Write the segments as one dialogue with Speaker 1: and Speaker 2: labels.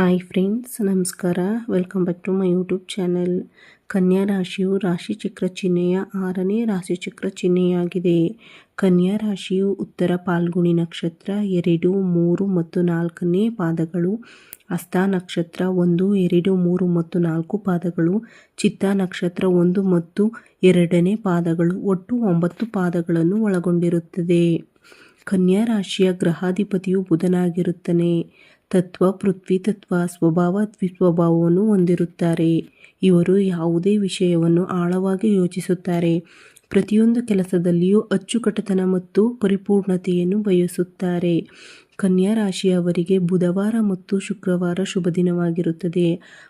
Speaker 1: Hi friends, ನಮಸ್ಕಾರ. Welcome back to my YouTube channel. Kanya ರಾಶಿಯು ರಾಶಿಚಕ್ರ ಚಿಹ್ನೆಯ 6ನೇ ರಾಶಿಚಕ್ರ ಚಿಹ್ನೆಯಾಗಿದೆ. ಕನ್ಯಾ ರಾಶಿಯು ಉತ್ತರ ಫಾಲ್ಗುಣಿ ನಕ್ಷತ್ರ 2, 3 ಮತ್ತು 4ನೇ ಪಾದಗಳು, ಹಸ್ತ ನಕ್ಷತ್ರ 1, 2, 3 ಮತ್ತು 4 ಪಾದಗಳು, ಚಿತ್ತಾ ನಕ್ಷತ್ರ 1 ಮತ್ತು 2ನೇ ಪಾದಗಳು, ಒಟ್ಟು 9 ಪಾದಗಳನ್ನು ಒಳಗೊಂಡಿರುತ್ತದೆ. ಕನ್ಯಾ ರಾಶಿಯ ಗ್ರಹಾಧಿಪತಿಯು ಬುಧನಾಗಿರುತ್ತಾನೆ. ತತ್ವ ಪೃಥ್ವಿ ತತ್ವ, ಸ್ವಭಾವ ದ್ವಿಸ್ವಭಾವವನ್ನು ಹೊಂದಿರುತ್ತಾರೆ. ಇವರು ಯಾವುದೇ ವಿಷಯವನ್ನು ಆಳವಾಗಿ ಯೋಚಿಸುತ್ತಾರೆ. ಪ್ರತಿಯೊಂದು ಕೆಲಸದಲ್ಲಿಯೂ ಅಚ್ಚುಕಟ್ಟುತನ ಮತ್ತು ಪರಿಪೂರ್ಣತೆಯನ್ನು ಬಯಸುತ್ತಾರೆ. ಕನ್ಯಾ ರಾಶಿಯವರಿಗೆ ಬುಧವಾರ ಮತ್ತು ಶುಕ್ರವಾರ ಶುಭ ದಿನವಾಗಿರುತ್ತದೆ.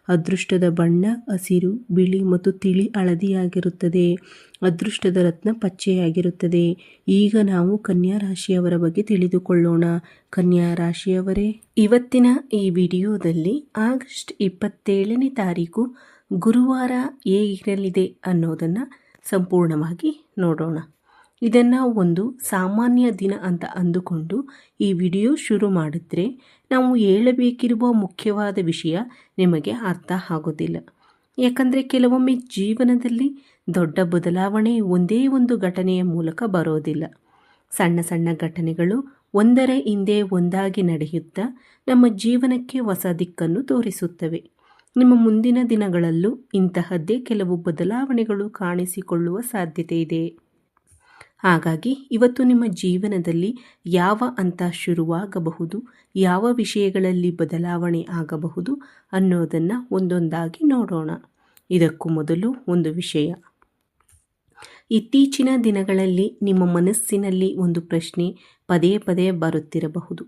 Speaker 1: ಅದೃಷ್ಟದ ಬಣ್ಣ ಹಸಿರು, ಬಿಳಿ ಮತ್ತು ತಿಳಿ ಹಳದಿಯಾಗಿರುತ್ತದೆ. ಅದೃಷ್ಟದ ರತ್ನ ಪಚ್ಚೆಯಾಗಿರುತ್ತದೆ. ಈಗ ನಾವು ಕನ್ಯಾ ರಾಶಿಯವರ ಬಗ್ಗೆ ತಿಳಿದುಕೊಳ್ಳೋಣ. ಕನ್ಯಾ ರಾಶಿಯವರೇ, ಇವತ್ತಿನ ಈ ವಿಡಿಯೋದಲ್ಲಿ ಆಗಸ್ಟ್ 27ನೇ ತಾರೀಕು ಗುರುವಾರ ಹೇಗಿರಲಿದೆ ಅನ್ನೋದನ್ನು ಸಂಪೂರ್ಣವಾಗಿ ನೋಡೋಣ. ಇದನ್ನು ಒಂದು ಸಾಮಾನ್ಯ ದಿನ ಅಂತ ಅಂದುಕೊಂಡು ಈ ವಿಡಿಯೋ ಶುರು ಮಾಡಿದ್ರೆ ನಾವು ಹೇಳಬೇಕಿರುವ ಮುಖ್ಯವಾದ ವಿಷಯ ನಿಮಗೆ ಅರ್ಥ ಆಗೋದಿಲ್ಲ. ಯಾಕಂದರೆ ಕೆಲವೊಮ್ಮೆ ಜೀವನದಲ್ಲಿ ದೊಡ್ಡ ಬದಲಾವಣೆ ಒಂದೇ ಒಂದು ಘಟನೆಯ ಮೂಲಕ ಬರೋದಿಲ್ಲ. ಸಣ್ಣ ಸಣ್ಣ ಘಟನೆಗಳು ಒಂದರ ಹಿಂದೆ ಒಂದಾಗಿ ನಡೆಯುತ್ತಾ ನಮ್ಮ ಜೀವನಕ್ಕೆ ಹೊಸ ದಿಕ್ಕನ್ನು ತೋರಿಸುತ್ತವೆ. ನಿಮ್ಮ ಮುಂದಿನ ದಿನಗಳಲ್ಲೂ ಇಂತಹದ್ದೇ ಕೆಲವು ಬದಲಾವಣೆಗಳು ಕಾಣಿಸಿಕೊಳ್ಳುವ ಸಾಧ್ಯತೆ ಇದೆ. ಹಾಗಾಗಿ ಇವತ್ತು ನಿಮ್ಮ ಜೀವನದಲ್ಲಿ ಯಾವ ಹಂತ ಶುರುವಾಗಬಹುದು, ಯಾವ ವಿಷಯಗಳಲ್ಲಿ ಬದಲಾವಣೆ ಆಗಬಹುದು ಅನ್ನೋದನ್ನು ಒಂದೊಂದಾಗಿ ನೋಡೋಣ. ಇದಕ್ಕೂ ಮೊದಲು ಒಂದು ವಿಷಯ. ಇತ್ತೀಚಿನ ದಿನಗಳಲ್ಲಿ ನಿಮ್ಮ ಮನಸ್ಸಿನಲ್ಲಿ ಒಂದು ಪ್ರಶ್ನೆ ಪದೇ ಪದೇ ಬರುತ್ತಿರಬಹುದು.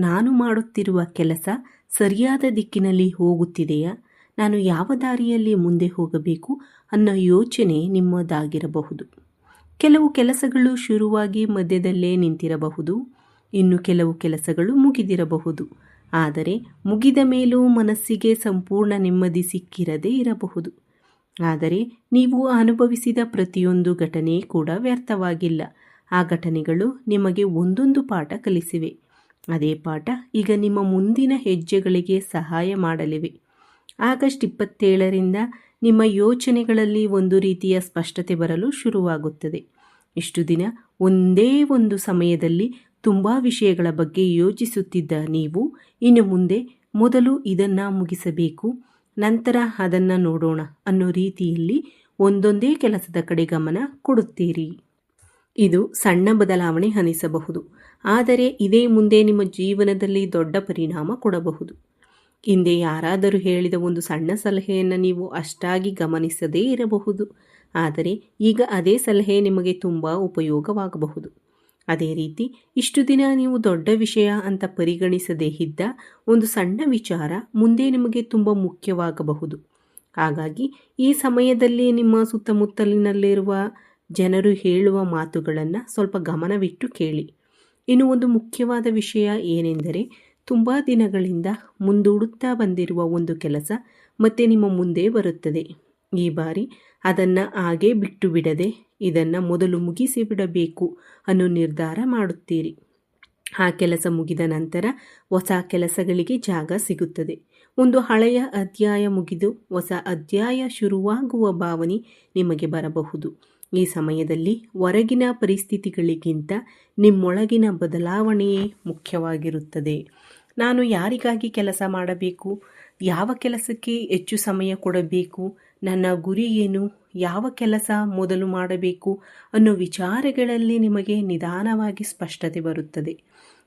Speaker 1: ನಾನು ಮಾಡುತ್ತಿರುವ ಕೆಲಸ ಸರಿಯಾದ ದಿಕ್ಕಿನಲ್ಲಿ ಹೋಗುತ್ತಿದೆಯಾ? ನಾನು ಯಾವ ದಾರಿಯಲ್ಲಿ ಮುಂದೆ ಹೋಗಬೇಕು ಅನ್ನೋ ಯೋಚನೆ ನಿಮ್ಮದಾಗಿರಬಹುದು. ಕೆಲವು ಕೆಲಸಗಳು ಶುರುವಾಗಿ ಮಧ್ಯದಲ್ಲೇ ನಿಂತಿರಬಹುದು. ಇನ್ನು ಕೆಲವು ಕೆಲಸಗಳು ಮುಗಿದಿರಬಹುದು. ಆದರೆ ಮುಗಿದ ಮೇಲೂ ಮನಸ್ಸಿಗೆ ಸಂಪೂರ್ಣ ನೆಮ್ಮದಿ ಸಿಕ್ಕಿರದೇ ಇರಬಹುದು. ಆದರೆ ನೀವು ಅನುಭವಿಸಿದ ಪ್ರತಿಯೊಂದು ಘಟನೆ ಕೂಡ ವ್ಯರ್ಥವಾಗಿಲ್ಲ. ಆ ಘಟನೆಗಳು ನಿಮಗೆ ಒಂದೊಂದು ಪಾಠ ಕಲಿಸಿವೆ. ಅದೇ ಪಾಠ ಈಗ ನಿಮ್ಮ ಮುಂದಿನ ಹೆಜ್ಜೆಗಳಿಗೆ ಸಹಾಯ ಮಾಡಲಿವೆ. ಆಗಸ್ಟ್ 27ರಿಂದ ನಿಮ್ಮ ಯೋಚನೆಗಳಲ್ಲಿ ಒಂದು ರೀತಿಯ ಸ್ಪಷ್ಟತೆ ಬರಲು ಶುರುವಾಗುತ್ತದೆ. ಇಷ್ಟು ದಿನ ಒಂದೇ ಒಂದು ಸಮಯದಲ್ಲಿ ತುಂಬ ವಿಷಯಗಳ ಬಗ್ಗೆ ಯೋಚಿಸುತ್ತಿದ್ದ ನೀವು ಇನ್ನು ಮುಂದೆ ಮೊದಲು ಇದನ್ನು ಮುಗಿಸಬೇಕು, ನಂತರ ಅದನ್ನು ನೋಡೋಣ ಅನ್ನೋ ರೀತಿಯಲ್ಲಿ ಒಂದೊಂದೇ ಕೆಲಸದ ಕಡೆ ಗಮನ ಕೊಡುತ್ತೀರಿ. ಇದು ಸಣ್ಣ ಬದಲಾವಣೆ ಅನಿಸಬಹುದು, ಆದರೆ ಇದೇ ಮುಂದೆ ನಿಮ್ಮ ಜೀವನದಲ್ಲಿ ದೊಡ್ಡ ಪರಿಣಾಮ ಕೊಡಬಹುದು. ಹಿಂದೆ ಯಾರಾದರೂ ಹೇಳಿದ ಒಂದು ಸಣ್ಣ ಸಲಹೆಯನ್ನು ನೀವು ಅಷ್ಟಾಗಿ ಗಮನಿಸದೇ ಇರಬಹುದು, ಆದರೆ ಈಗ ಅದೇ ಸಲಹೆ ನಿಮಗೆ ತುಂಬ ಉಪಯೋಗವಾಗಬಹುದು. ಅದೇ ರೀತಿ ಇಷ್ಟು ದಿನ ನೀವು ದೊಡ್ಡ ವಿಷಯ ಅಂತ ಪರಿಗಣಿಸದೇ ಇದ್ದ ಒಂದು ಸಣ್ಣ ವಿಚಾರ ಮುಂದೆ ನಿಮಗೆ ತುಂಬ ಮುಖ್ಯವಾಗಬಹುದು. ಹಾಗಾಗಿ ಈ ಸಮಯದಲ್ಲಿ ನಿಮ್ಮ ಸುತ್ತಮುತ್ತಲಿನಲ್ಲಿರುವ ಜನರು ಹೇಳುವ ಮಾತುಗಳನ್ನು ಸ್ವಲ್ಪ ಗಮನವಿಟ್ಟು ಕೇಳಿ. ಇನ್ನು ಒಂದು ಮುಖ್ಯವಾದ ವಿಷಯ ಏನೆಂದರೆ, ತುಂಬ ದಿನಗಳಿಂದ ಮುಂದೂಡುತ್ತಾ ಬಂದಿರುವ ಒಂದು ಕೆಲಸ ಮತ್ತೆ ನಿಮ್ಮ ಮುಂದೆ ಬರುತ್ತದೆ. ಈ ಬಾರಿ ಅದನ್ನು ಹಾಗೇ ಬಿಟ್ಟು ಬಿಡದೆ ಇದನ್ನು ಮೊದಲು ಮುಗಿಸಿ ಬಿಡಬೇಕು ಅನ್ನೋ ನಿರ್ಧಾರ ಮಾಡುತ್ತೀರಿ. ಆ ಕೆಲಸ ಮುಗಿದ ನಂತರ ಹೊಸ ಕೆಲಸಗಳಿಗೆ ಜಾಗ ಸಿಗುತ್ತದೆ. ಒಂದು ಹಳೆಯ ಅಧ್ಯಾಯ ಮುಗಿದು ಹೊಸ ಅಧ್ಯಾಯ ಶುರುವಾಗುವ ಭಾವನೆ ನಿಮಗೆ ಬರಬಹುದು. ಈ ಸಮಯದಲ್ಲಿ ಹೊರಗಿನ ಪರಿಸ್ಥಿತಿಗಳಿಗಿಂತ ನಿಮ್ಮೊಳಗಿನ ಬದಲಾವಣೆಯೇ ಮುಖ್ಯವಾಗಿರುತ್ತದೆ. ನಾನು ಯಾರಿಗಾಗಿ ಕೆಲಸ ಮಾಡಬೇಕು, ಯಾವ ಕೆಲಸಕ್ಕೆ ಹೆಚ್ಚು ಸಮಯ ಕೊಡಬೇಕು, ನನ್ನ ಗುರಿ ಏನು, ಯಾವ ಕೆಲಸ ಮೊದಲು ಮಾಡಬೇಕು ಅನ್ನೋ ವಿಚಾರಗಳಲ್ಲಿ ನಿಮಗೆ ನಿಧಾನವಾಗಿ ಸ್ಪಷ್ಟತೆ ಬರುತ್ತದೆ.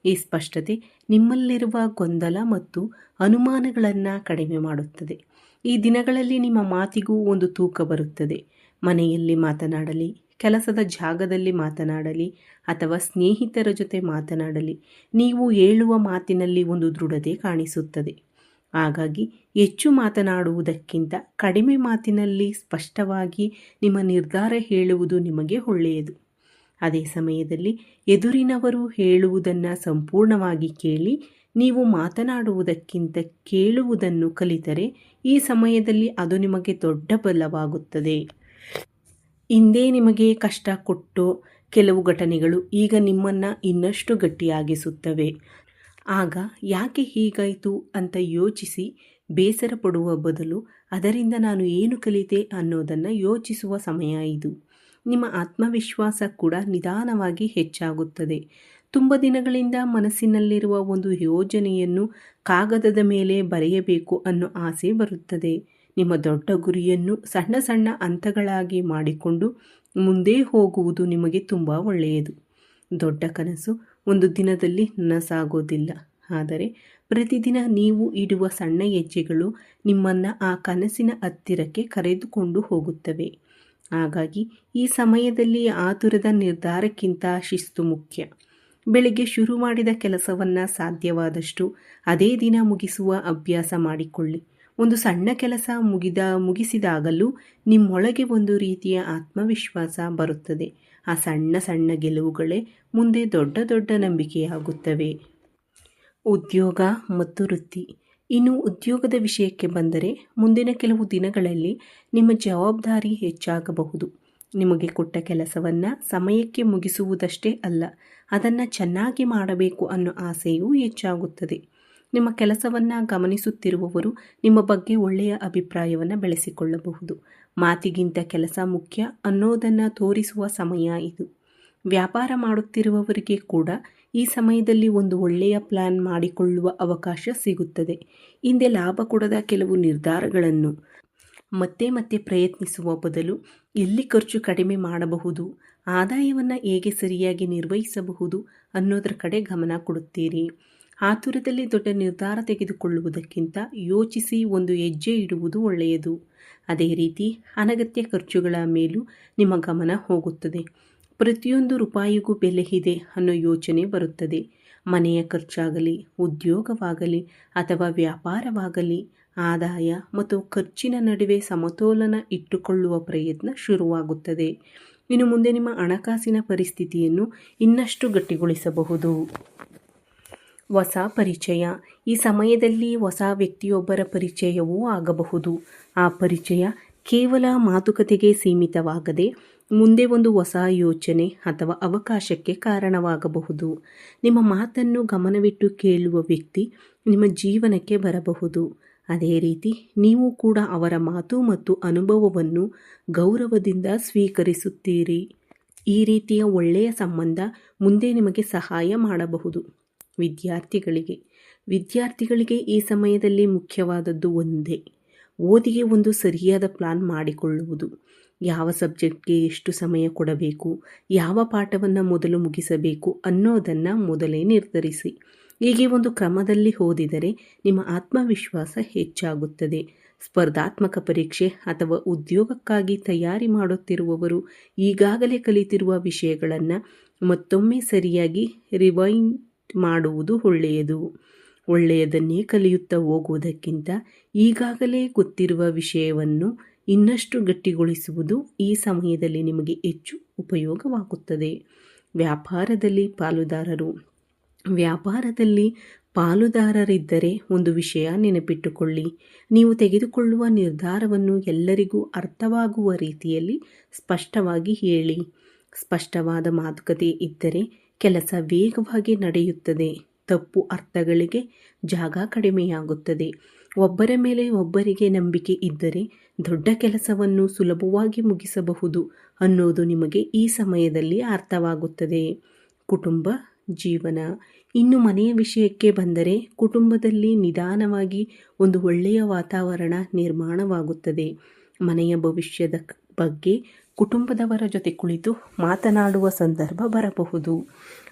Speaker 1: ಈ ಸ್ಪಷ್ಟತೆ ನಿಮ್ಮಲ್ಲಿರುವ ಗೊಂದಲ ಮತ್ತು ಅನುಮಾನಗಳನ್ನು ಕಡಿಮೆ ಮಾಡುತ್ತದೆ. ಈ ದಿನಗಳಲ್ಲಿ ನಿಮ್ಮ ಮಾತಿಗೂ ಒಂದು ತೂಕ ಬರುತ್ತದೆ. ಮನೆಯಲ್ಲಿ ಮಾತನಾಡಲಿ, ಕೆಲಸದ ಜಾಗದಲ್ಲಿ ಮಾತನಾಡಲಿ ಅಥವಾ ಸ್ನೇಹಿತರ ಜೊತೆ ಮಾತನಾಡಲಿ, ನೀವು ಹೇಳುವ ಮಾತಿನಲ್ಲಿ ಒಂದು ದೃಢತೆ ಕಾಣಿಸುತ್ತದೆ. ಹಾಗಾಗಿ ಹೆಚ್ಚು ಮಾತನಾಡುವುದಕ್ಕಿಂತ ಕಡಿಮೆ ಮಾತಿನಲ್ಲಿ ಸ್ಪಷ್ಟವಾಗಿ ನಿಮ್ಮ ನಿರ್ಧಾರ ಹೇಳುವುದು ನಿಮಗೆ ಒಳ್ಳೆಯದು. ಅದೇ ಸಮಯದಲ್ಲಿ ಎದುರಿನವರು ಹೇಳುವುದನ್ನು ಸಂಪೂರ್ಣವಾಗಿ ಕೇಳಿ ನೀವು ಮಾತನಾಡುವುದಕ್ಕಿಂತ ಕೇಳುವುದನ್ನು ಕಲಿತರೆ ಈ ಸಮಯದಲ್ಲಿ ಅದು ನಿಮಗೆ ದೊಡ್ಡ ಬಲವಾಗುತ್ತದೆ. ಹಿಂದೆ ನಿಮಗೆ ಕಷ್ಟ ಕೊಟ್ಟೋ ಕೆಲವು ಘಟನೆಗಳು ಈಗ ನಿಮ್ಮನ್ನು ಇನ್ನಷ್ಟು ಗಟ್ಟಿಯಾಗಿಸುತ್ತವೆ. ಆಗ ಯಾಕೆ ಹೀಗಾಯಿತು ಅಂತ ಯೋಚಿಸಿ ಬೇಸರ ಪಡುವ ಬದಲು ಅದರಿಂದ ನಾನು ಏನು ಕಲಿತೆ ಅನ್ನೋದನ್ನು ಯೋಚಿಸುವ ಸಮಯ ಇದು. ನಿಮ್ಮ ಆತ್ಮವಿಶ್ವಾಸ ಕೂಡ ನಿಧಾನವಾಗಿ ಹೆಚ್ಚಾಗುತ್ತದೆ. ತುಂಬ ದಿನಗಳಿಂದ ಮನಸ್ಸಿನಲ್ಲಿರುವ ಒಂದು ಯೋಜನೆಯನ್ನು ಕಾಗದದ ಮೇಲೆ ಬರೆಯಬೇಕು ಅನ್ನೋ ಆಸೆ ಬರುತ್ತದೆ. ನಿಮ್ಮ ದೊಡ್ಡ ಗುರಿಯನ್ನು ಸಣ್ಣ ಸಣ್ಣ ಹಂತಗಳಾಗಿ ಮಾಡಿಕೊಂಡು ಮುಂದೆ ಹೋಗುವುದು ನಿಮಗೆ ತುಂಬ ಒಳ್ಳೆಯದು. ದೊಡ್ಡ ಕನಸು ಒಂದು ದಿನದಲ್ಲಿ ನನಸಾಗೋದಿಲ್ಲ, ಆದರೆ ಪ್ರತಿದಿನ ನೀವು ಇಡುವ ಸಣ್ಣ ಹೆಜ್ಜೆಗಳು ನಿಮ್ಮನ್ನು ಆ ಕನಸಿನ ಹತ್ತಿರಕ್ಕೆ ಕರೆದುಕೊಂಡು ಹೋಗುತ್ತವೆ. ಹಾಗಾಗಿ ಈ ಸಮಯದಲ್ಲಿ ಆತುರದ ನಿರ್ಧಾರಕ್ಕಿಂತ ಶಿಸ್ತು ಮುಖ್ಯ. ಬೆಳಿಗ್ಗೆ ಶುರು ಮಾಡಿದ ಕೆಲಸವನ್ನು ಸಾಧ್ಯವಾದಷ್ಟು ಅದೇ ದಿನ ಮುಗಿಸುವ ಅಭ್ಯಾಸ ಮಾಡಿಕೊಳ್ಳಿ. ಒಂದು ಸಣ್ಣ ಕೆಲಸ ಮುಗಿಸಿದಾಗಲೂ ನಿಮ್ಮೊಳಗೆ ಒಂದು ರೀತಿಯ ಆತ್ಮವಿಶ್ವಾಸ ಬರುತ್ತದೆ. ಆ ಸಣ್ಣ ಸಣ್ಣ ಗೆಲುವುಗಳೇ ಮುಂದೆ ದೊಡ್ಡ ದೊಡ್ಡ ನಂಬಿಕೆಯಾಗುತ್ತವೆ. ಉದ್ಯೋಗ ಮತ್ತು ವೃತ್ತಿ. ಇನ್ನು ಉದ್ಯೋಗದ ವಿಷಯಕ್ಕೆ ಬಂದರೆ, ಮುಂದಿನ ಕೆಲವು ದಿನಗಳಲ್ಲಿ ನಿಮ್ಮ ಜವಾಬ್ದಾರಿ ಹೆಚ್ಚಾಗಬಹುದು. ನಿಮಗೆ ಕೊಟ್ಟ ಕೆಲಸವನ್ನು ಸಮಯಕ್ಕೆ ಮುಗಿಸುವುದಷ್ಟೇ ಅಲ್ಲ, ಅದನ್ನು ಚೆನ್ನಾಗಿ ಮಾಡಬೇಕು ಅನ್ನೋ ಆಸೆಯೂ ಹೆಚ್ಚಾಗುತ್ತದೆ. ನಿಮ್ಮ ಕೆಲಸವನ್ನು ಗಮನಿಸುತ್ತಿರುವವರು ನಿಮ್ಮ ಬಗ್ಗೆ ಒಳ್ಳೆಯ ಅಭಿಪ್ರಾಯವನ್ನು ಬೆಳೆಸಿಕೊಳ್ಳಬಹುದು. ಮಾತಿಗಿಂತ ಕೆಲಸ ಮುಖ್ಯ ಅನ್ನೋದನ್ನು ತೋರಿಸುವ ಸಮಯ ಇದು. ವ್ಯಾಪಾರ ಮಾಡುತ್ತಿರುವವರಿಗೆ ಕೂಡ ಈ ಸಮಯದಲ್ಲಿ ಒಂದು ಒಳ್ಳೆಯ ಪ್ಲಾನ್ ಮಾಡಿಕೊಳ್ಳುವ ಅವಕಾಶ ಸಿಗುತ್ತದೆ. ಹಿಂದೆ ಲಾಭ ಕೊಡದ ಕೆಲವು ನಿರ್ಧಾರಗಳನ್ನು ಮತ್ತೆ ಮತ್ತೆ ಪ್ರಯತ್ನಿಸುವ ಬದಲು ಎಲ್ಲಿ ಖರ್ಚು ಕಡಿಮೆ ಮಾಡಬಹುದು, ಆದಾಯವನ್ನು ಹೇಗೆ ಸರಿಯಾಗಿ ನಿರ್ವಹಿಸಬಹುದು ಅನ್ನೋದರ ಕಡೆ ಗಮನ ಕೊಡುತ್ತೀರಿ. ಆತುರದಲ್ಲಿ ದೊಡ್ಡ ನಿರ್ಧಾರ ತೆಗೆದುಕೊಳ್ಳುವುದಕ್ಕಿಂತ ಯೋಚಿಸಿ ಒಂದು ಹೆಜ್ಜೆ ಇಡುವುದು ಒಳ್ಳೆಯದು. ಅದೇ ರೀತಿ ಅನಗತ್ಯ ಖರ್ಚುಗಳ ಮೇಲೂ ನಿಮ್ಮ ಗಮನ ಹೋಗುತ್ತದೆ. ಪ್ರತಿಯೊಂದು ರೂಪಾಯಿಗೂ ಬೆಲೆ ಇದೆ ಅನ್ನೋ ಯೋಚನೆ ಬರುತ್ತದೆ. ಮನೆಯ ಖರ್ಚಾಗಲಿ, ಉದ್ಯೋಗವಾಗಲಿ ಅಥವಾ ವ್ಯಾಪಾರವಾಗಲಿ, ಆದಾಯ ಮತ್ತು ಖರ್ಚಿನ ನಡುವೆ ಸಮತೋಲನ ಇಟ್ಟುಕೊಳ್ಳುವ ಪ್ರಯತ್ನ ಶುರುವಾಗುತ್ತದೆ. ಇನ್ನು ಮುಂದೆ ನಿಮ್ಮ ಹಣಕಾಸಿನ ಪರಿಸ್ಥಿತಿಯನ್ನು ಇನ್ನಷ್ಟು ಗಟ್ಟಿಗೊಳಿಸಬಹುದು. ಹೊಸ ಪರಿಚಯ. ಈ ಸಮಯದಲ್ಲಿ ಹೊಸ ವ್ಯಕ್ತಿಯೊಬ್ಬರ ಪರಿಚಯವೂ ಆಗಬಹುದು. ಆ ಪರಿಚಯ ಕೇವಲ ಮಾತುಕತೆಗೆ ಸೀಮಿತವಾಗದೆ ಮುಂದೆ ಒಂದು ಹೊಸ ಯೋಚನೆ ಅಥವಾ ಅವಕಾಶಕ್ಕೆ ಕಾರಣವಾಗಬಹುದು. ನಿಮ್ಮ ಮಾತನ್ನು ಗಮನವಿಟ್ಟು ಕೇಳುವ ವ್ಯಕ್ತಿ ನಿಮ್ಮ ಜೀವನಕ್ಕೆ ಬರಬಹುದು. ಅದೇ ರೀತಿ ನೀವು ಕೂಡ ಅವರ ಮಾತು ಮತ್ತು ಅನುಭವವನ್ನು ಗೌರವದಿಂದ ಸ್ವೀಕರಿಸುತ್ತೀರಿ. ಈ ರೀತಿಯ ಒಳ್ಳೆಯ ಸಂಬಂಧ ಮುಂದೆ ನಿಮಗೆ ಸಹಾಯ ಮಾಡಬಹುದು. ವಿದ್ಯಾರ್ಥಿಗಳಿಗೆ ಈ ಸಮಯದಲ್ಲಿ ಮುಖ್ಯವಾದದ್ದು ಒಂದೇ, ಓದಿಗೆ ಒಂದು ಸರಿಯಾದ ಪ್ಲಾನ್ ಮಾಡಿಕೊಳ್ಳುವುದು. ಯಾವ ಸಬ್ಜೆಕ್ಟ್ಗೆ ಎಷ್ಟು ಸಮಯ ಕೊಡಬೇಕು, ಯಾವ ಪಾಠವನ್ನು ಮೊದಲು ಮುಗಿಸಬೇಕು ಅನ್ನೋದನ್ನು ಮೊದಲೇ ನಿರ್ಧರಿಸಿ. ಹೀಗೆ ಒಂದು ಕ್ರಮದಲ್ಲಿ ಓದಿದರೆ ನಿಮ್ಮ ಆತ್ಮವಿಶ್ವಾಸ ಹೆಚ್ಚಾಗುತ್ತದೆ. ಸ್ಪರ್ಧಾತ್ಮಕ ಪರೀಕ್ಷೆ ಅಥವಾ ಉದ್ಯೋಗಕ್ಕಾಗಿ ತಯಾರಿ ಮಾಡುತ್ತಿರುವವರು ಈಗಾಗಲೇ ಕಲಿತಿರುವ ವಿಷಯಗಳನ್ನು ಮತ್ತೊಮ್ಮೆ ಸರಿಯಾಗಿ ರಿವೈಂಡ್ ಮಾಡುವುದು ಒಳ್ಳೆಯದು. ಒಳ್ಳೆಯದನ್ನೇ ಕಲಿಯುತ್ತಾ ಹೋಗುವುದಕ್ಕಿಂತ ಈಗಾಗಲೇ ಗೊತ್ತಿರುವ ವಿಷಯವನ್ನು ಇನ್ನಷ್ಟು ಗಟ್ಟಿಗೊಳಿಸುವುದು ಈ ಸಮಯದಲ್ಲಿ ನಿಮಗೆ ಹೆಚ್ಚು ಉಪಯೋಗವಾಗುತ್ತದೆ. ವ್ಯಾಪಾರದಲ್ಲಿ ಪಾಲುದಾರರಿದ್ದರೆ ಒಂದು ವಿಷಯ ನೆನಪಿಟ್ಟುಕೊಳ್ಳಿ. ನೀವು ತೆಗೆದುಕೊಳ್ಳುವ ನಿರ್ಧಾರವನ್ನು ಎಲ್ಲರಿಗೂ ಅರ್ಥವಾಗುವ ರೀತಿಯಲ್ಲಿ ಸ್ಪಷ್ಟವಾಗಿ ಹೇಳಿ. ಸ್ಪಷ್ಟವಾದ ಮಾತುಕತೆ ಇದ್ದರೆ ಕೆಲಸ ವೇಗವಾಗಿ ನಡೆಯುತ್ತದೆ. ತಪ್ಪು ಅರ್ಥಗಳಿಗೆ ಜಾಗ ಕಡಿಮೆಯಾಗುತ್ತದೆ. ಒಬ್ಬರ ಮೇಲೆ ಒಬ್ಬರಿಗೆ ನಂಬಿಕೆ ಇದ್ದರೆ ದೊಡ್ಡ ಕೆಲಸವನ್ನು ಸುಲಭವಾಗಿ ಮುಗಿಸಬಹುದು ಅನ್ನೋದು ನಿಮಗೆ ಈ ಸಮಯದಲ್ಲಿ ಅರ್ಥವಾಗುತ್ತದೆ. ಕುಟುಂಬ ಜೀವನ. ಇನ್ನು ಮನೆಯ ವಿಷಯಕ್ಕೆ ಬಂದರೆ, ಕುಟುಂಬದಲ್ಲಿ ನಿಧಾನವಾಗಿ ಒಂದು ಒಳ್ಳೆಯ ವಾತಾವರಣ ನಿರ್ಮಾಣವಾಗುತ್ತದೆ. ಮನೆಯ ಭವಿಷ್ಯದ ಬಗ್ಗೆ ಕುಟುಂಬದವರ ಜೊತೆ ಕುಳಿತು ಮಾತನಾಡುವ ಸಂದರ್ಭ ಬರಬಹುದು.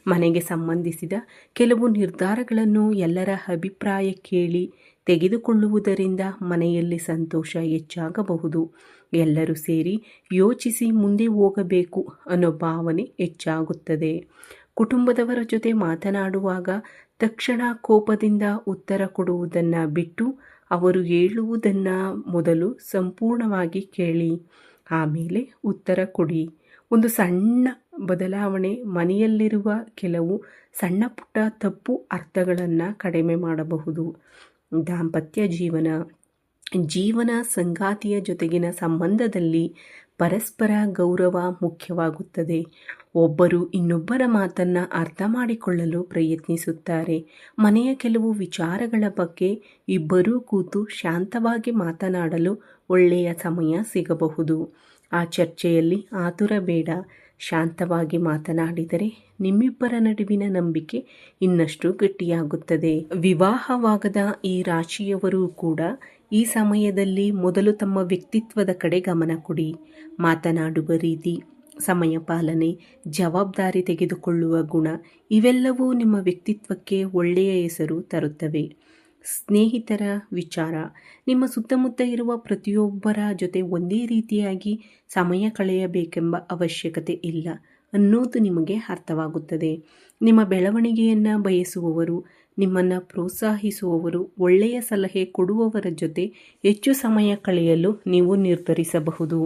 Speaker 1: ಮನೆಗೆ ಸಂಬಂಧಿಸಿದ ಕೆಲವು ನಿರ್ಧಾರಗಳನ್ನು ಎಲ್ಲರ ಅಭಿಪ್ರಾಯ ಕೇಳಿ ತೆಗೆದುಕೊಳ್ಳುವುದರಿಂದ ಮನೆಯಲ್ಲಿ ಸಂತೋಷ ಹೆಚ್ಚಾಗಬಹುದು. ಎಲ್ಲರೂ ಸೇರಿ ಯೋಚಿಸಿ ಮುಂದೆ ಹೋಗಬೇಕು ಅನ್ನೋ ಭಾವನೆ ಹೆಚ್ಚಾಗುತ್ತದೆ. ಕುಟುಂಬದವರ ಜೊತೆ ಮಾತನಾಡುವಾಗ ತಕ್ಷಣ ಕೋಪದಿಂದ ಉತ್ತರ ಕೊಡುವುದನ್ನು ಬಿಟ್ಟು ಅವರು ಹೇಳುವುದನ್ನು ಮೊದಲು ಸಂಪೂರ್ಣವಾಗಿ ಕೇಳಿ, ಆಮೇಲೆ ಉತ್ತರ ಕೊಡಿ. ಒಂದು ಸಣ್ಣ ಬದಲಾವಣೆ ಮನೆಯಲ್ಲಿರುವ ಕೆಲವು ಸಣ್ಣ ಪುಟ್ಟ ತಪ್ಪು ಅರ್ಥಗಳನ್ನು ಕಡಿಮೆ ಮಾಡಬಹುದು. ದಾಂಪತ್ಯ ಜೀವನ ಸಂಗಾತಿಯ ಜೊತೆಗಿನ ಸಂಬಂಧದಲ್ಲಿ ಪರಸ್ಪರ ಗೌರವ ಮುಖ್ಯವಾಗುತ್ತದೆ. ಒಬ್ಬರು ಇನ್ನೊಬ್ಬರ ಮಾತನ್ನು ಅರ್ಥ ಮಾಡಿಕೊಳ್ಳಲು ಪ್ರಯತ್ನಿಸುತ್ತಾರೆ. ಮನೆಯ ಕೆಲವು ವಿಚಾರಗಳ ಬಗ್ಗೆ ಇಬ್ಬರೂ ಕೂತು ಶಾಂತವಾಗಿ ಮಾತನಾಡಲು ಒಳ್ಳೆಯ ಸಮಯ ಸಿಗಬಹುದು. ಆ ಚರ್ಚೆಯಲ್ಲಿ ಆತುರ ಬೇಡ. ಶಾಂತವಾಗಿ ಮಾತನಾಡಿದರೆ ನಿಮ್ಮಿಬ್ಬರ ನಡುವಿನ ನಂಬಿಕೆ ಇನ್ನಷ್ಟು ಗಟ್ಟಿಯಾಗುತ್ತದೆ. ವಿವಾಹವಾಗದ ಈ ರಾಶಿಯವರು ಕೂಡ ಈ ಸಮಯದಲ್ಲಿ ಮೊದಲು ತಮ್ಮ ವ್ಯಕ್ತಿತ್ವದ ಕಡೆ ಗಮನ ಕೊಡಿ. ಮಾತನಾಡುವ ರೀತಿ, ಸಮಯ ಪಾಲನೆ, ಜವಾಬ್ದಾರಿ ತೆಗೆದುಕೊಳ್ಳುವ ಗುಣ ಇವೆಲ್ಲವೂ ನಿಮ್ಮ ವ್ಯಕ್ತಿತ್ವಕ್ಕೆ ಒಳ್ಳೆಯ ಹೆಸರು ತರುತ್ತವೆ. ಸ್ನೇಹಿತರ ವಿಚಾರ, ನಿಮ್ಮ ಸುತ್ತಮುತ್ತ ಇರುವ ಪ್ರತಿಯೊಬ್ಬರ ಜೊತೆ ಒಂದೇ ರೀತಿಯಾಗಿ ಸಮಯ ಕಳೆಯಬೇಕೆಂಬ ಅವಶ್ಯಕತೆ ಇಲ್ಲ ಅನ್ನೋದು ನಿಮಗೆ ಅರ್ಥವಾಗುತ್ತದೆ. ನಿಮ್ಮ ಬೆಳವಣಿಗೆಯನ್ನು ಬಯಸುವವರು, ನಿಮ್ಮನ್ನು ಪ್ರೋತ್ಸಾಹಿಸುವವರು, ಒಳ್ಳೆಯ ಸಲಹೆ ಕೊಡುವವರ ಜೊತೆ ಹೆಚ್ಚು ಸಮಯ ಕಳೆಯಲು ನೀವು ನಿರ್ಧರಿಸಬಹುದು.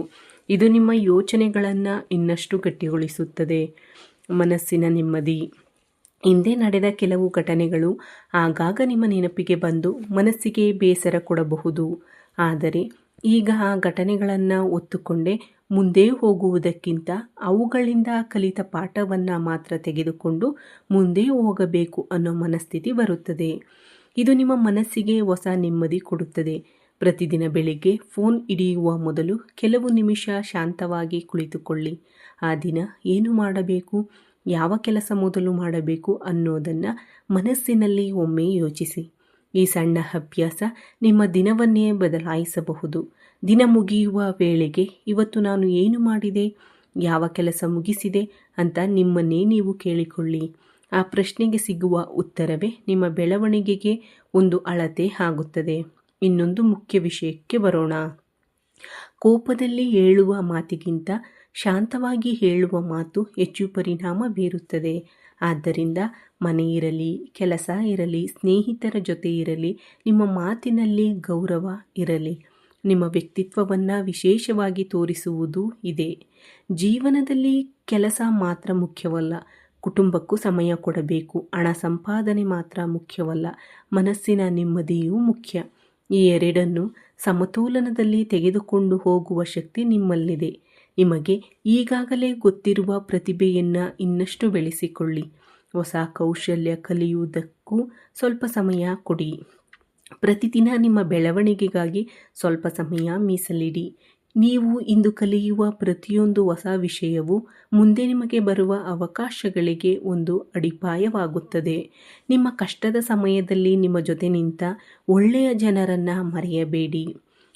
Speaker 1: ಇದು ನಿಮ್ಮ ಯೋಚನೆಗಳನ್ನು ಇನ್ನಷ್ಟು ಗಟ್ಟಿಗೊಳಿಸುತ್ತದೆ. ಮನಸ್ಸಿನ ನೆಮ್ಮದಿ, ಹಿಂದೆ ನಡೆದ ಕೆಲವು ಘಟನೆಗಳು ಆಗಾಗ ನಿಮ್ಮ ನೆನಪಿಗೆ ಬಂದು ಮನಸ್ಸಿಗೆ ಬೇಸರ ಕೊಡಬಹುದು. ಆದರೆ ಈಗ ಆ ಘಟನೆಗಳನ್ನು ಒತ್ತುಕೊಂಡೇ ಮುಂದೆ ಹೋಗುವುದಕ್ಕಿಂತ ಅವುಗಳಿಂದ ಕಲಿತ ಪಾಠವನ್ನು ಮಾತ್ರ ತೆಗೆದುಕೊಂಡು ಮುಂದೆ ಹೋಗಬೇಕು ಅನ್ನೋ ಮನಸ್ಥಿತಿ ಬರುತ್ತದೆ. ಇದು ನಿಮ್ಮ ಮನಸ್ಸಿಗೆ ಹೊಸ ನೆಮ್ಮದಿ ಕೊಡುತ್ತದೆ. ಪ್ರತಿದಿನ ಬೆಳಿಗ್ಗೆ ಫೋನ್ ಹಿಡಿಯುವ ಮೊದಲು ಕೆಲವು ನಿಮಿಷ ಶಾಂತವಾಗಿ ಕುಳಿತುಕೊಳ್ಳಿ. ಆ ದಿನ ಏನು ಮಾಡಬೇಕು, ಯಾವ ಕೆಲಸ ಮೊದಲು ಮಾಡಬೇಕು ಅನ್ನೋದನ್ನು ಮನಸ್ಸಿನಲ್ಲಿ ಒಮ್ಮೆ ಯೋಚಿಸಿ. ಈ ಸಣ್ಣ ಅಭ್ಯಾಸ ನಿಮ್ಮ ದಿನವನ್ನೇ ಬದಲಾಯಿಸಬಹುದು. ದಿನ ಮುಗಿಯುವ ವೇಳೆಗೆ ಇವತ್ತು ನಾನು ಏನು ಮಾಡಿದೆ, ಯಾವ ಕೆಲಸ ಮುಗಿಸಿದೆ ಅಂತ ನಿಮ್ಮನ್ನೇ ನೀವು ಕೇಳಿಕೊಳ್ಳಿ. ಆ ಪ್ರಶ್ನೆಗೆ ಸಿಗುವ ಉತ್ತರವೇ ನಿಮ್ಮ ಬೆಳವಣಿಗೆಗೆ ಒಂದು ಅಳತೆ ಆಗುತ್ತದೆ. ಇನ್ನೊಂದು ಮುಖ್ಯ ವಿಷಯಕ್ಕೆ ಬರೋಣ. ಕೋಪದಲ್ಲಿ ಹೇಳುವ ಮಾತಿಗಿಂತ ಶಾಂತವಾಗಿ ಹೇಳುವ ಮಾತು ಹೆಚ್ಚು ಪರಿಣಾಮ ಬೀರುತ್ತದೆ. ಆದ್ದರಿಂದ ಮನೆ ಇರಲಿ, ಕೆಲಸ ಇರಲಿ, ಸ್ನೇಹಿತರ ಜೊತೆ ಇರಲಿ, ನಿಮ್ಮ ಮಾತಿನಲ್ಲಿ ಗೌರವ ಇರಲಿ. ನಿಮ್ಮ ವ್ಯಕ್ತಿತ್ವವನ್ನು ವಿಶೇಷವಾಗಿ ತೋರಿಸುವುದು ಇದೆ. ಜೀವನದಲ್ಲಿ ಕೆಲಸ ಮಾತ್ರ ಮುಖ್ಯವಲ್ಲ, ಕುಟುಂಬಕ್ಕೂ ಸಮಯ ಕೊಡಬೇಕು. ಹಣ ಸಂಪಾದನೆ ಮಾತ್ರ ಮುಖ್ಯವಲ್ಲ, ಮನಸ್ಸಿನ ನೆಮ್ಮದಿಯೂ ಮುಖ್ಯ. ಈ ಎರಡನ್ನು ಸಮತೋಲನದಲ್ಲಿ ತೆಗೆದುಕೊಂಡು ಹೋಗುವ ಶಕ್ತಿ ನಿಮ್ಮಲ್ಲಿದೆ. ನಿಮಗೆ ಈಗಾಗಲೇ ಗೊತ್ತಿರುವ ಪ್ರತಿಭೆಯನ್ನು ಇನ್ನಷ್ಟು ಬೆಳೆಸಿಕೊಳ್ಳಿ. ಹೊಸ ಕೌಶಲ್ಯ ಕಲಿಯುವುದಕ್ಕೂ ಸ್ವಲ್ಪ ಸಮಯ ಕೊಡಿ. ಪ್ರತಿದಿನ ನಿಮ್ಮ ಬೆಳವಣಿಗೆಗಾಗಿ ಸ್ವಲ್ಪ ಸಮಯ ಮೀಸಲಿಡಿ. ನೀವು ಇಂದು ಕಲಿಯುವ ಪ್ರತಿಯೊಂದು ಹೊಸ ವಿಷಯವೂ ಮುಂದೆ ನಿಮಗೆ ಬರುವ ಅವಕಾಶಗಳಿಗೆ ಒಂದು ಅಡಿಪಾಯವಾಗುತ್ತದೆ. ನಿಮ್ಮ ಕಷ್ಟದ ಸಮಯದಲ್ಲಿ ನಿಮ್ಮ ಜೊತೆ ನಿಂತ ಒಳ್ಳೆಯ ಜನರನ್ನು ಮರೆಯಬೇಡಿ.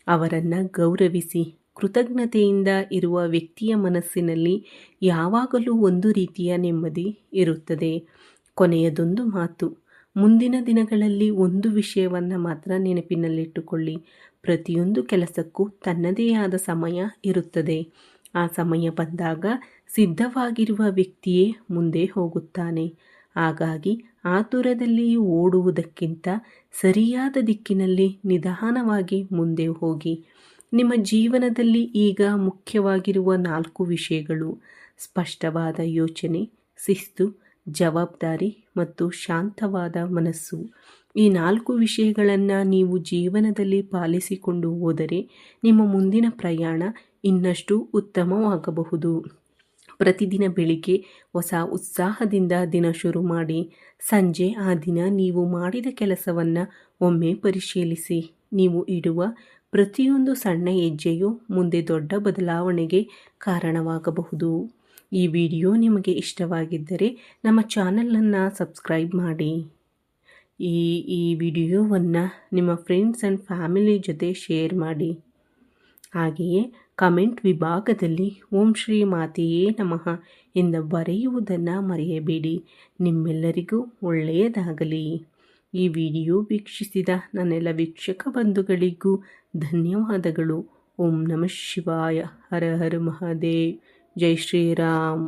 Speaker 1: ಅವರನ್ನು ಗೌರವಿಸಿ. ಕೃತಜ್ಞತೆಯಿಂದ ಇರುವ ವ್ಯಕ್ತಿಯ ಮನಸ್ಸಿನಲ್ಲಿ ಯಾವಾಗಲೂ ಒಂದು ರೀತಿಯ ನೆಮ್ಮದಿ ಇರುತ್ತದೆ. ಕೊನೆಯದೊಂದು ಮಾತು, ಮುಂದಿನ ದಿನಗಳಲ್ಲಿ ಒಂದು ವಿಷಯವನ್ನು ಮಾತ್ರ ನೆನಪಿನಲ್ಲಿಟ್ಟುಕೊಳ್ಳಿ. ಪ್ರತಿಯೊಂದು ಕೆಲಸಕ್ಕೂ ತನ್ನದೇ ಆದ ಸಮಯ ಇರುತ್ತದೆ. ಆ ಸಮಯ ಬಂದಾಗ ಸಿದ್ಧವಾಗಿರುವ ವ್ಯಕ್ತಿಯೇ ಮುಂದೆ ಹೋಗುತ್ತಾನೆ. ಹಾಗಾಗಿ ಆತುರದಲ್ಲಿ ಓಡುವುದಕ್ಕಿಂತ ಸರಿಯಾದ ದಿಕ್ಕಿನಲ್ಲಿ ನಿಧಾನವಾಗಿ ಮುಂದೆ ಹೋಗಿ. ನಿಮ್ಮ ಜೀವನದಲ್ಲಿ ಈಗ ಮುಖ್ಯವಾಗಿರುವ 4 ವಿಷಯಗಳು: ಸ್ಪಷ್ಟವಾದ ಯೋಚನೆ, ಶಿಸ್ತು, ಜವಾಬ್ದಾರಿ ಮತ್ತು ಶಾಂತವಾದ ಮನಸ್ಸು. ಈ 4 ವಿಷಯಗಳನ್ನು ನೀವು ಜೀವನದಲ್ಲಿ ಪಾಲಿಸಿಕೊಂಡು ಹೋದರೆ ನಿಮ್ಮ ಮುಂದಿನ ಪ್ರಯಾಣ ಇನ್ನಷ್ಟು ಉತ್ತಮವಾಗಬಹುದು. ಪ್ರತಿದಿನ ಬೆಳಿಗ್ಗೆ ಹೊಸ ಉತ್ಸಾಹದಿಂದ ದಿನ ಶುರು ಮಾಡಿ. ಸಂಜೆ ಆ ದಿನ ನೀವು ಮಾಡಿದ ಕೆಲಸವನ್ನು ಒಮ್ಮೆ ಪರಿಶೀಲಿಸಿ. ನೀವು ಇಡುವ ಪ್ರತಿಯೊಂದು ಸಣ್ಣ ಹೆಜ್ಜೆಯು ಮುಂದೆ ದೊಡ್ಡ ಬದಲಾವಣೆಗೆ ಕಾರಣವಾಗಬಹುದು. ಈ ವಿಡಿಯೋ ನಿಮಗೆ ಇಷ್ಟವಾಗಿದ್ದರೆ ನಮ್ಮ ಚಾನಲನ್ನು ಸಬ್ಸ್ಕ್ರೈಬ್ ಮಾಡಿ. ಈ ವಿಡಿಯೋವನ್ನು ನಿಮ್ಮ ಫ್ರೆಂಡ್ಸ್ ಆ್ಯಂಡ್ ಫ್ಯಾಮಿಲಿ ಜೊತೆ ಶೇರ್ ಮಾಡಿ. ಹಾಗೆಯೇ ಕಮೆಂಟ್ ವಿಭಾಗದಲ್ಲಿ ಓಂ ಶ್ರೀ ಮಾತೆಯೇ ನಮಃ ಎಂದು ಬರೆಯುವುದನ್ನು ಮರೆಯಬೇಡಿ. ನಿಮ್ಮೆಲ್ಲರಿಗೂ ಒಳ್ಳೆಯದಾಗಲಿ. ಈ ವಿಡಿಯೋ ವೀಕ್ಷಿಸಿದ ನನ್ನೆಲ್ಲ ವೀಕ್ಷಕ ಬಂಧುಗಳಿಗೂ ಧನ್ಯವಾದಗಳು. ಓಂ ನಮಃ ಶಿವಾಯ. ಹರ ಹರ ಮಹಾದೇವ್. ಜೈ ಶ್ರೀರಾಮ್.